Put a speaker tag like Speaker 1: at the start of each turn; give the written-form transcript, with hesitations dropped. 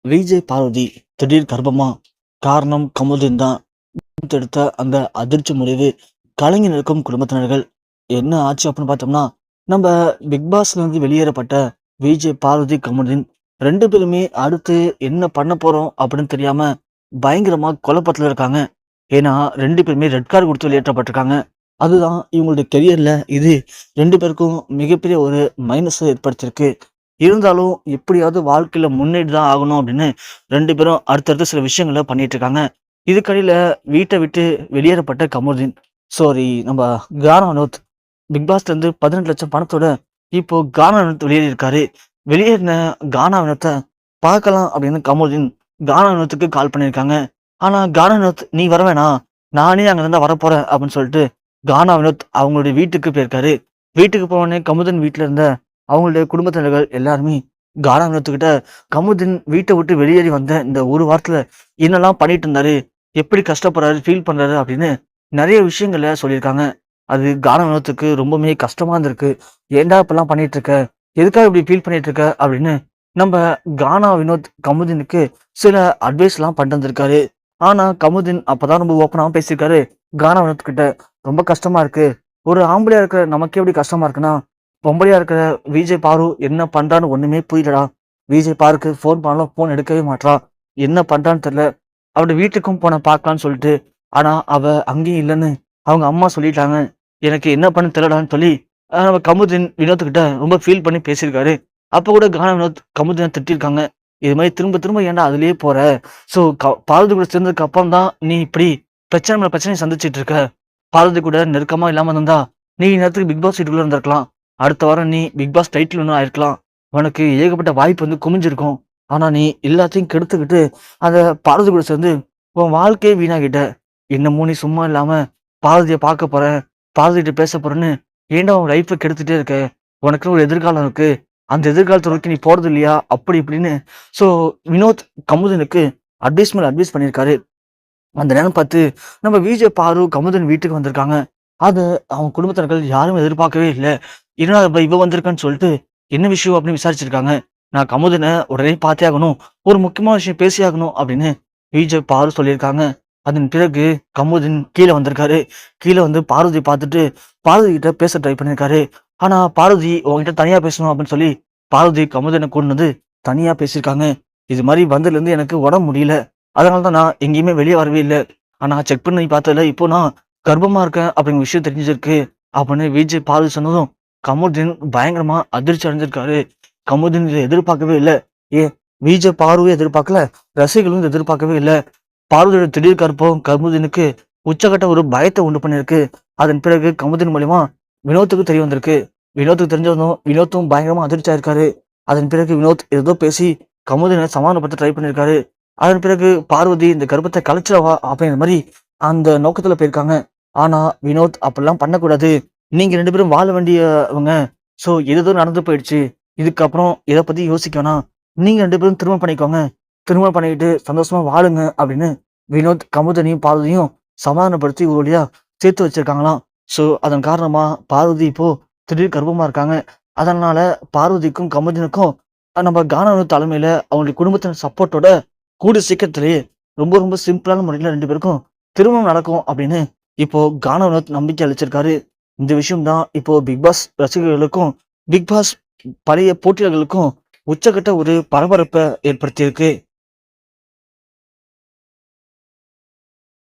Speaker 1: விஜய் பார்வதி திடீர் கர்ப்பமா? காரணம் கமுதின் தான். எடுத்த அந்த அதிர்ச்சி முடிவு கலைஞருக்கும் குடும்பத்தினர்கள். என்ன ஆச்சு அப்படின்னு பார்த்தோம்னா, நம்ம பிக் பாஸ்ல இருந்து வெளியேறப்பட்ட விஜய் பார்வதி கமுதின் 2 பேருமே அடுத்து என்ன பண்ண போறோம் அப்படின்னு தெரியாம பயங்கரமா குழப்பத்துல இருக்காங்க. ஏன்னா 2 பேருமே ரெட் கார்டு கொடுத்து வெளியேற்றப்பட்டிருக்காங்க. அதுதான் இவங்களுடைய கெரியர்ல இது 2 பேருக்கும் மிகப்பெரிய ஒரு மைனஸை ஏற்படுத்தியிருக்கு. இருந்தாலும் எப்படியாவது வாழ்க்கையில முன்னேறி தான் ஆகணும் அப்படின்னு 2 பேரும் அடுத்தடுத்து சில விஷயங்கள பண்ணிட்டு இருக்காங்க. இதுக்கடியில வீட்டை விட்டு வெளியேறப்பட்ட கமருதீன், சாரி நம்ம கானா வினோத், பிக் பாஸ்ல இருந்து 18 லட்சம் பணத்தோட இப்போ கானா வினோத் வெளியேறியிருக்காரு. வெளியேறின கானா வினோத்த பார்க்கலாம் அப்படின்னு கமருதீன் கானா வினோத்துக்கு கால் பண்ணியிருக்காங்க. ஆனா கானா வினோத், நீ வர வேணாம், நானே அங்க இருந்தா வரப்போறேன் அப்படின்னு சொல்லிட்டு கானா வினோத் அவங்களுடைய வீட்டுக்கு போயிருக்காரு. வீட்டுக்கு போனோடனே கமுதன் வீட்டுல இருந்த அவங்களுடைய குடும்பத்தினர்கள் எல்லாருமே கானா வினோத்துக்கிட்ட, கமுதன் வீட்டை விட்டு வெளியேறி வந்த இந்த ஒரு வாரத்துல என்னெல்லாம் பண்ணிட்டு இருந்தாரு, எப்படி கஷ்டப்படுறாரு, ஃபீல் பண்றாரு அப்படின்னு நிறைய விஷயங்கள சொல்லியிருக்காங்க. அது கானா வினோத்துக்கு ரொம்பவுமே கஷ்டமா இருந்திருக்கு. ஏன்டா இப்படிலாம் பண்ணிட்டு இருக்க, எதுக்காக இப்படி ஃபீல் பண்ணிட்டு இருக்க அப்படின்னு நம்ம கானா வினோத் கமுதினுக்கு சில அட்வைஸ்லாம் பண்ணிட்டு வந்திருக்காரு. ஆனா கமுதின் அப்பதான் ரொம்ப ஓப்பனாகவும் பேசியிருக்காரு கானா வினோத் கிட்ட. ரொம்ப கஷ்டமா இருக்கு, ஒரு ஆம்பளையா இருக்கிற நமக்கே எப்படி கஷ்டமா இருக்குன்னா, பொம்பளையா இருக்கிற விஜய் பாரு என்ன பண்றான்னு ஒண்ணுமே புரியலடா. விஜய் பாருக்கு ஃபோன் பண்ணாலும் ஃபோன் எடுக்கவே மாட்றா, என்ன பண்றான்னு தெரியல. அவட வீட்டுக்கும் போன பார்க்கலான்னு சொல்லிட்டு, ஆனா அவ அங்கேயும் இல்லைன்னு அவங்க அம்மா சொல்லிட்டாங்க. எனக்கு என்ன பண்ண தெரியலடான்னு சொல்லி நம்ம கமுதின் வினோத்துக்கிட்ட ரொம்ப ஃபீல் பண்ணி பேசியிருக்காரு. அப்ப கூட கானா வினோத் கமுதினை திட்டிருக்காங்க. இது மாதிரி திரும்ப திரும்ப ஏன்டா அதுலயே போற, ஸோ பார்வதி கூட சேர்ந்ததுக்கு அப்புறம் தான் நீ இப்படி பிரச்சனை மேல பிரச்சனையை சந்திச்சிட்டு இருக்க. பார்வதி கூட நெருக்கமா இல்லாம இருந்தா நீ நேரத்துக்கு பிக் பாஸ் வீட்டுக்குள்ள இருந்திருக்கலாம். அடுத்த வாரம் நீ பிக் பாஸ் டைட்டில் ஒன்றும் ஆயிருக்கலாம். உனக்கு ஏகப்பட்ட வாய்ப்பு வந்து குமிஞ்சிருக்கும். ஆனா நீ எல்லாத்தையும் கெடுத்துக்கிட்டு அத பார்வதி கூட சேர்ந்து உன் வாழ்க்கையே வீணாகிட்ட. இன்னமும் நீ சும்மா இல்லாம பார்வதிய பார்க்க போறேன், பார்வதிட்ட பேச போறேன்னு ஏன்டா உன் லைஃப்ப கெடுத்துட்டே இருக்க? உனக்குன்னு ஒரு எதிர்காலம் இருக்கு. அந்த எதிர்காலத்த நோக்கி நீ போறது இல்லையா? அப்படி இப்படின்னு ஸோ வினோத் கமுதனுக்கு அட்வைஸ் மேல அட்வைஸ் பண்ணியிருக்காரு. அந்த நேரம் பார்த்து நம்ம விஜய் பாரு கமுதன் வீட்டுக்கு வந்திருக்காங்க. அது அவங்க குடும்பத்தினர்கள் யாரும் எதிர்பார்க்கவே இல்ல. என்னடா இவ வந்திருக்கான்னு சொல்லிட்டு, என்ன விஷயம் அப்படின்னு விசாரிச்சிருக்காங்க. நான் கமுதன உடனே பார்த்தே ஆகணும், ஒரு முக்கியமான விஷயம் பேசியே ஆகணும் அப்படின்னு விஜய் பாரு சொல்லியிருக்காங்க. அதன் பிறகு கமுதன் கீழ வந்திருக்காரு. கீழ வந்து பார்வதி பார்த்துட்டு பார்வதி கிட்ட பேச ட்ரை பண்ணியிருக்காரு. ஆனா பார்வதி உன்கிட்ட தனியா பேசணும் அப்படின்னு சொல்லி பார்வதி கமுதனை கொண்டு வந்து தனியா பேசியிருக்காங்க. இது மாதிரி வந்ததுலேருந்து எனக்கு உடம்பு முடியல, அதனால தான் நான் எங்கேயுமே வெளியே வரவே இல்ல. ஆனா செக் பண்ணி பார்த்ததுல இப்போ நான் கர்ப்பமா இருக்கேன் அப்படிங்கிற விஷயம் தெரிஞ்சிருக்கு அப்படின்னு விஜய் பார்வதி சொன்னதும் கமுதின் பயங்கரமா அதிர்ச்சி அடைஞ்சிருக்காரு. கமுதின் இதை எதிர்பார்க்கவே இல்லை. ஏன் விஜய் பார்வையும் எதிர்பார்க்கல, ரசிகர்களும் இதை எதிர்பார்க்கவே இல்லை. பார்வதியோட திடீர் கற்பம் கமுதினுக்கு உச்சகட்ட ஒரு பயத்தை உண்டு பண்ணிருக்கு. அதன் பிறகு கமுதின் மூலியமா வினோத்துக்கு தெரிய வந்திருக்கு. வினோத்துக்கு தெரிஞ்சதும் வினோத்தும் பயங்கரமா அதிர்ச்சியா இருக்காரு. அதன் பிறகு வினோத் ஏதோ பேசி கமுதினை சமாதானப்படுத்த ட்ரை பண்ணியிருக்காரு. அதன் பிறகு பார்வதி இந்த கர்ப்பத்தை கலைச்சிடவா அப்படிங்கிற மாதிரி அந்த நோக்கத்துல போயிருக்காங்க. ஆனா வினோத் அப்படிலாம் பண்ணக்கூடாது, நீங்க 2 பேரும் வாழ வேண்டியவங்க. ஸோ ஏதோ நடந்து போயிடுச்சு, இதுக்கப்புறம் இதை பத்தி யோசிக்க வேணாம், நீங்க 2 பேரும் திருமணம் பண்ணிக்கோங்க, திருமணம் பண்ணிக்கிட்டு சந்தோஷமா வாழுங்க அப்படின்னு வினோத் கமுதனையும் பார்வதியும் சமாதானப்படுத்தி ஒரு வழியா சேர்த்து வச்சிருக்காங்களாம். ஸோ அதன் காரணமா பார்வதி இப்போ திடீர் கர்ப்பமா இருக்காங்க. அதனால பார்வதிக்கும் கமுதனுக்கும் நம்ம கானாவின் தலைமையில அவங்களுடைய குடும்பத்தின் சப்போர்ட்டோட கூடிய சீக்கிரத்திலேயே ரொம்ப ரொம்ப சிம்பிளான முறையில் 2 பேருக்கும் திருமணம் நடக்கும் அப்படின்னு இப்போ கானா வினோத் நம்பிக்கை அளிச்சிருக்காரு. இந்த விஷயம் தான் இப்போ பிக் பாஸ் ரசிகர்களுக்கும் பிக் பாஸ் பழைய போட்டியாளர்களுக்கும் உச்சக்கட்ட ஒரு பரபரப்பை ஏற்படுத்தியிருக்கு.